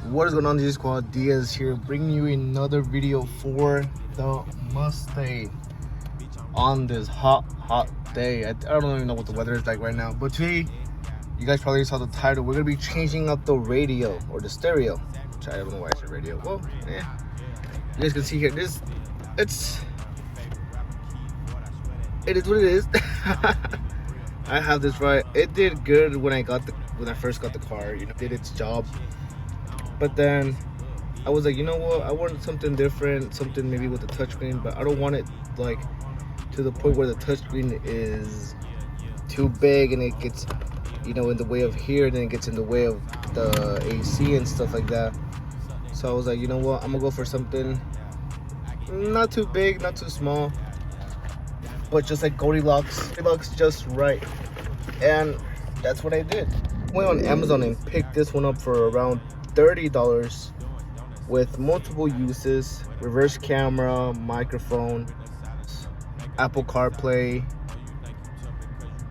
What is going on, G Squad? Diaz here, bringing you another video for the Mustang on this hot day. I don't even know what the weather is like right now, but today, you guys probably saw the title. We're gonna be changing up the radio or the stereo, which I don't know why I said radio. Well, yeah, you guys can see here. It is what it is. I have this right. It did good when I first got the car. You know, did its job. But then I was like, you know what? I wanted something different, something maybe with a touchscreen, but I don't want it like to the point where the touchscreen is too big and it gets, you know, in the way of here, and then it gets in the way of the AC and stuff like that. So I was like, you know what? I'm gonna go for something not too big, not too small, but just like Goldilocks. It looks just right, and that's what I did. Went on Amazon and picked this one up for around $30 with multiple uses: reverse camera, microphone, Apple CarPlay,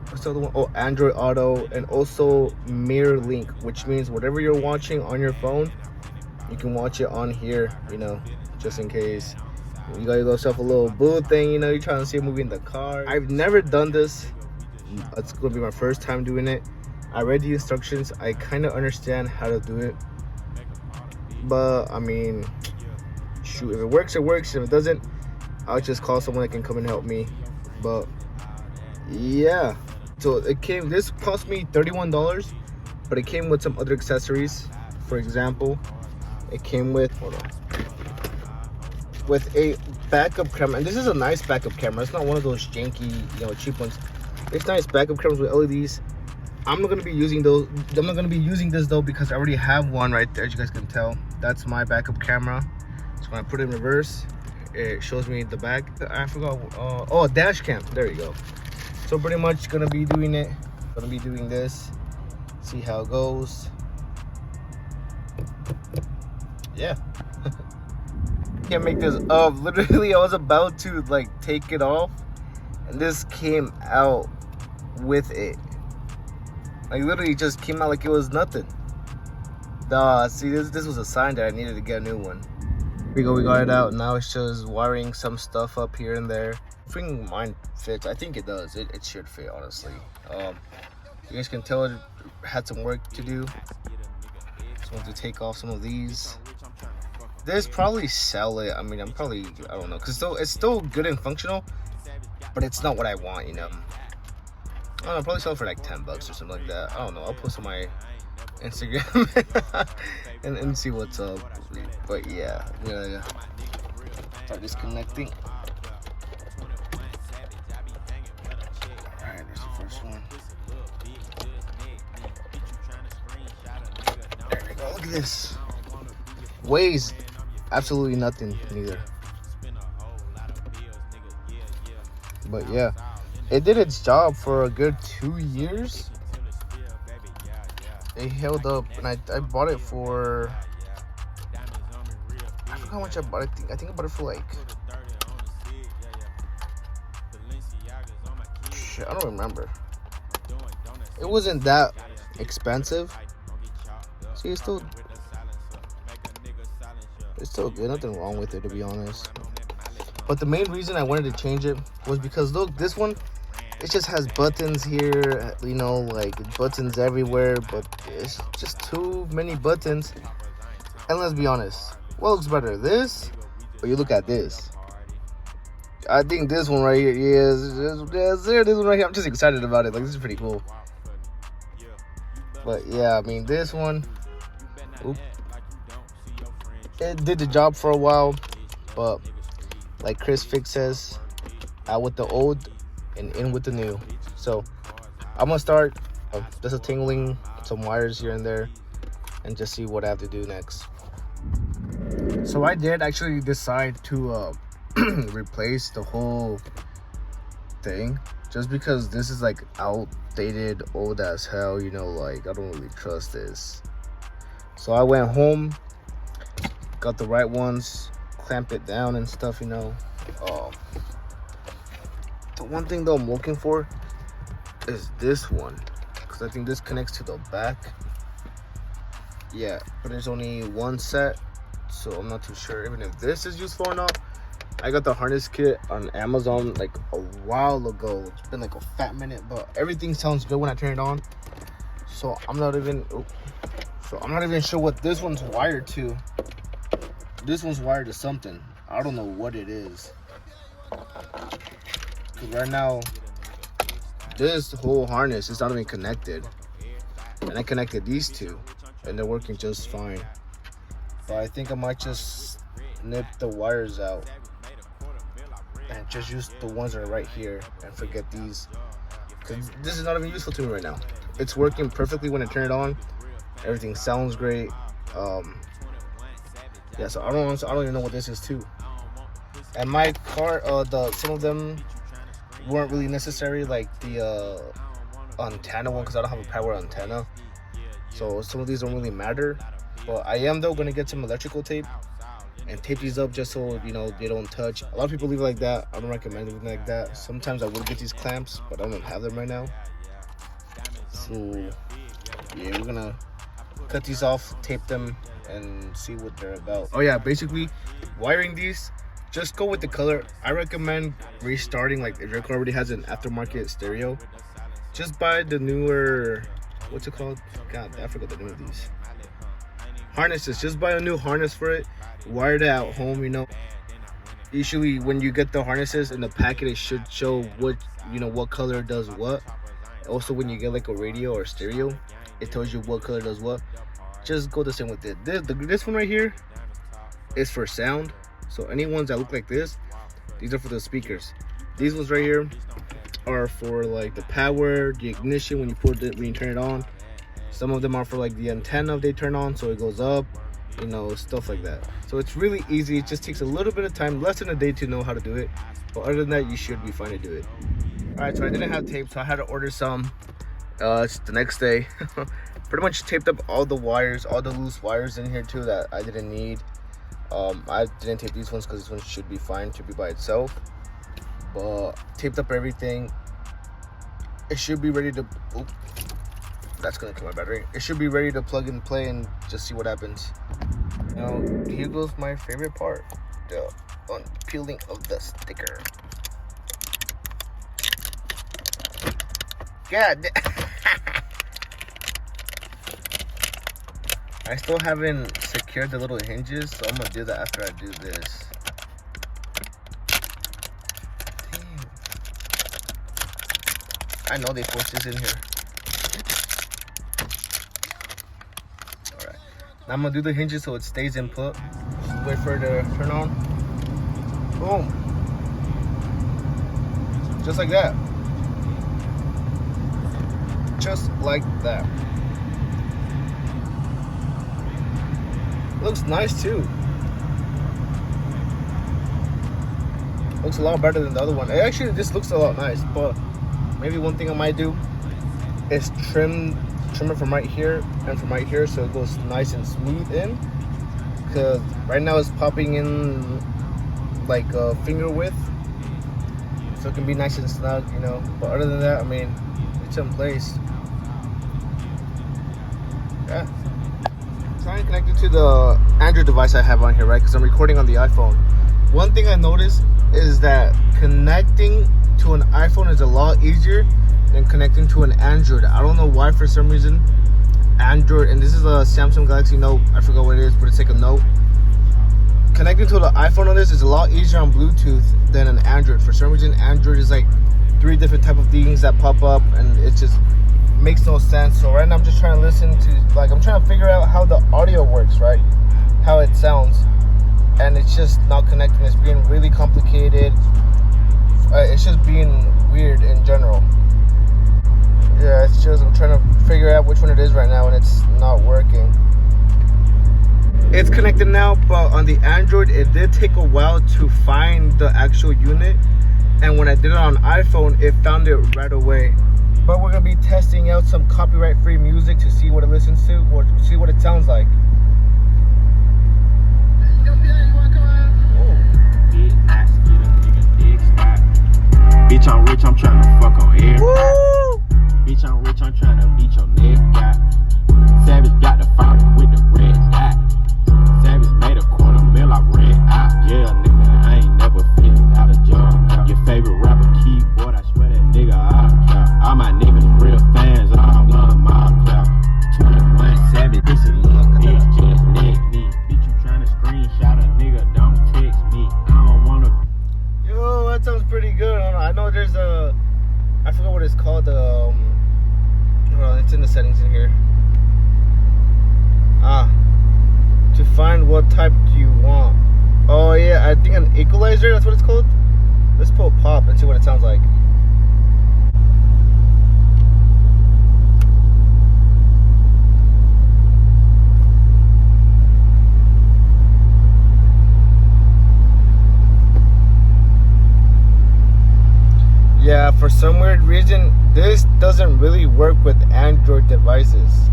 what's the other one? Oh, Android Auto, and also Mirror Link, which means whatever you're watching on your phone, you can watch it on here, you know, just in case you got yourself a little boo thing, you know, you're trying to see a movie in the car. I've never done this. It's gonna be my first time doing it. I read the instructions. I kind of understand how to do it, but I mean, shoot, if it works, it works. If it doesn't, I'll just call someone that can come and help me. But yeah, so this cost me $31, but it came with some other accessories. For example, it came with, with a backup camera, and this is a nice backup camera. It's not one of those janky, you know, cheap ones. It's nice backup cameras with LEDs. I'm not gonna be using those. I'm not gonna be using this though, because I already have one right there, as you guys can tell. That's my backup camera. So when I put it in reverse, it shows me the back. I forgot. Oh, dash cam. There you go. So pretty much gonna be doing it. Gonna be doing this. See how it goes. Yeah. Can't make this up. Literally, I was about to like take it off, and this came out with it. Like literally just came out like it was nothing. See, this was a sign that I needed to get a new one. Here we go, we got it out. Now it's just wiring some stuff up here and there. I think mine fits. I think it does. It should fit, honestly. You guys can tell it had some work to do. Just want to take off some of these. This probably sell it. I mean, I don't know, because it's still good and functional, but it's not what I want, you know. I don't know, probably sell it for like $10 or something like that. I don't know. I'll post on my Instagram and see what's up. But yeah. Start disconnecting. Alright, there's the first one. There we go. Look at this. Weighs absolutely nothing neither. But yeah, it did its job for a good 2 years. It held up, and I bought it for, I forgot how much I bought it. I think I bought it for like, shit, I don't remember. It wasn't that expensive. See, it's still good. Nothing wrong with it, to be honest. But the main reason I wanted to change it was because look, this one, it just has buttons here, you know, like buttons everywhere, but it's just too many buttons. And let's be honest, what looks better, this or you look at this? I think this one right here, this one right here, I'm just excited about it. Like, this is pretty cool. But yeah, I mean, this one, it did the job for a while, but like Chris Fix says, out with the old and in with the new. So I'm gonna start just a tingling some wires here and there and just see what I have to do next. So I did actually decide to replace the whole thing, just because this is like outdated, old as hell, you know, like I don't really trust this. So I went home, got the right ones, clamp it down and stuff, you know. The one thing though I'm looking for is this one, because I think this connects to the back. Yeah, but there's only one set, so I'm not too sure even if this is useful or not. I got the harness kit on Amazon like a while ago. It's been like a fat minute, but everything sounds good when I turn it on. So I'm not even sure what this one's wired to. This one's wired to something. I don't know what it is. Cause right now, this whole harness is not even connected. And I connected these two, and they're working just fine. But I think I might just nip the wires out and just use the ones that are right here and forget these. Cause this is not even useful to me right now. It's working perfectly when I turn it on. Everything sounds great. Yeah, so I don't even know what this is too. And my car, some of them weren't really necessary, like the antenna one, because I don't have a power antenna. So some of these don't really matter. But I am though gonna get some electrical tape and tape these up just so they don't touch. A lot of people leave it like that. I don't recommend leaving it like that. Sometimes I would get these clamps, but I don't have them right now. So yeah, we're gonna cut these off, tape them, and see what they're about. Oh yeah, basically wiring these, just go with the color. I recommend restarting, like if your car already has an aftermarket stereo, just buy the newer, what's it called? God, I forgot the name of these harnesses. Just buy a new harness for it, wire it at home. Usually when you get the harnesses in the packet, it should show what color does what. Also when you get like a radio or stereo, it tells you what color does what. Just go the same with it. This one right here is for sound, so any ones that look like this, these are for the speakers. These ones right here are for like the power, the ignition when you turn it on. Some of them are for like the antenna if they turn on, so it goes up, stuff like that. So it's really easy. It just takes a little bit of time, less than a day to know how to do it. But other than that, you should be fine to do it. All right, so I didn't have tape, so I had to order some. It's the next day. Pretty much taped up all the wires, all the loose wires in here too that I didn't need. I didn't tape these ones because this one should be fine to be by itself. But taped up everything. It should be ready to. Oops, that's gonna kill my battery. It should be ready to plug and play and just see what happens. Now here goes my favorite part: the unpeeling of the sticker. God. I still haven't secured the little hinges, so I'm gonna do that after I do this. Damn. I know they forced this in here. Alright. Now I'm gonna do the hinges so it stays in put. Just wait for it to turn on. Boom. Just like that. Just like that. Looks nice too. Looks a lot better than the other one. Actually, this looks a lot nice, but maybe one thing I might do is trim it from right here and from right here so it goes nice and smooth in. Because right now it's popping in like a finger width, so it can be nice and snug, But other than that, I mean, it's in place. Yeah. Trying to connect it to the Android device I have on here, right? Because I'm recording on the iPhone. One thing I noticed is that connecting to an iPhone is a lot easier than connecting to an Android. I don't know why, for some reason. Android, and this is a Samsung Galaxy Note. I forgot what it is, but it's like a Note. Connecting to the iPhone on this is a lot easier on Bluetooth than an Android. For some reason, Android is like 3 different type of things that pop up, and it just makes no sense. So right now I'm just trying to listen to, I'm trying to figure out how the audio works, right? How it sounds. And it's just not connecting. It's being really complicated. It's just being weird in general. Yeah, it's just, I'm trying to figure out which one it is right now, and it's not working. It's connected now, but on the Android, it did take a while to find the actual unit. And when I did it on iPhone, it found it right away. But we're gonna be testing out some copyright-free music to see what it listens to, or to see what it sounds like. Bitch, I'm rich, I'm trying to fuck on everybody. Bitch, I'm rich, I'm trying to beat your neck out. Savage got the fire with the settings in here. To find what type do you want. Oh yeah, I think an equalizer, that's what it's called. Let's pull pop and see what it sounds like. Yeah, for some weird reason, this doesn't really work with Android devices.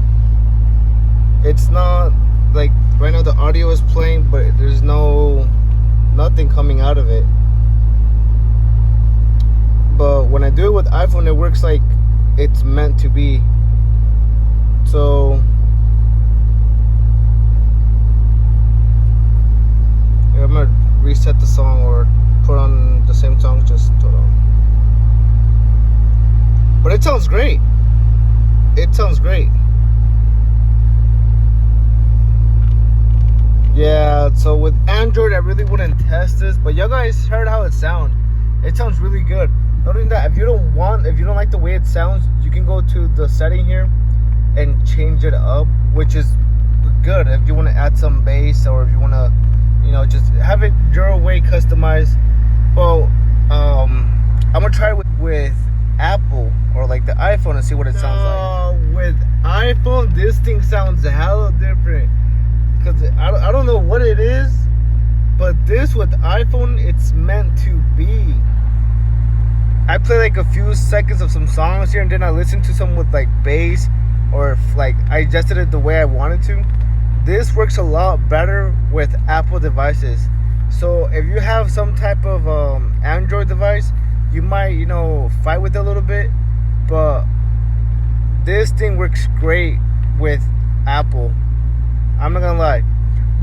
It's not like right now the audio is playing, but there's nothing coming out of it. But when I do it with iPhone, it works like it's meant to be. So yeah, I'm gonna reset the song or put on the same song. Just hold on. But it sounds great. It sounds great. Yeah, so with Android, I really wouldn't test this, but y'all guys heard how it sounds. It sounds really good. Not only that, if you don't like the way it sounds, you can go to the setting here and change it up, which is good if you want to add some bass, or if you want to, just have it your way customized. Well, I'm gonna try it with Apple or like the iPhone and see what it sounds like. With iPhone, this thing sounds hella different. Because I don't know what it is, but this with iPhone, it's meant to be. I play like a few seconds of some songs here, and then I listen to some with like bass, or if like I adjusted it the way I wanted to. This works a lot better with Apple devices. So if you have some type of Android device, you might fight with it a little bit, but this thing works great with Apple. I'm not gonna lie.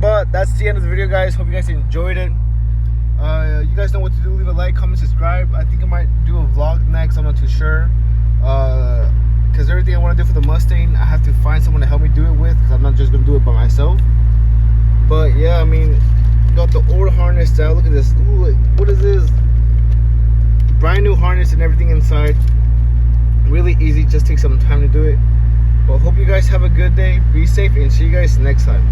But that's the end of the video, guys. Hope you guys enjoyed it. You guys know what to do. Leave a like, comment, subscribe. I think I might do a vlog next. I'm not too sure. Because everything I want to do for the Mustang, I have to find someone to help me do it with, because I'm not just gonna do it by myself. But yeah, I mean, got the old harness style. Look at this. Ooh, what is this? Brand new harness and everything inside. Really easy. Just take some time to do it. Well, hope you guys have a good day. Be safe, and see you guys next time.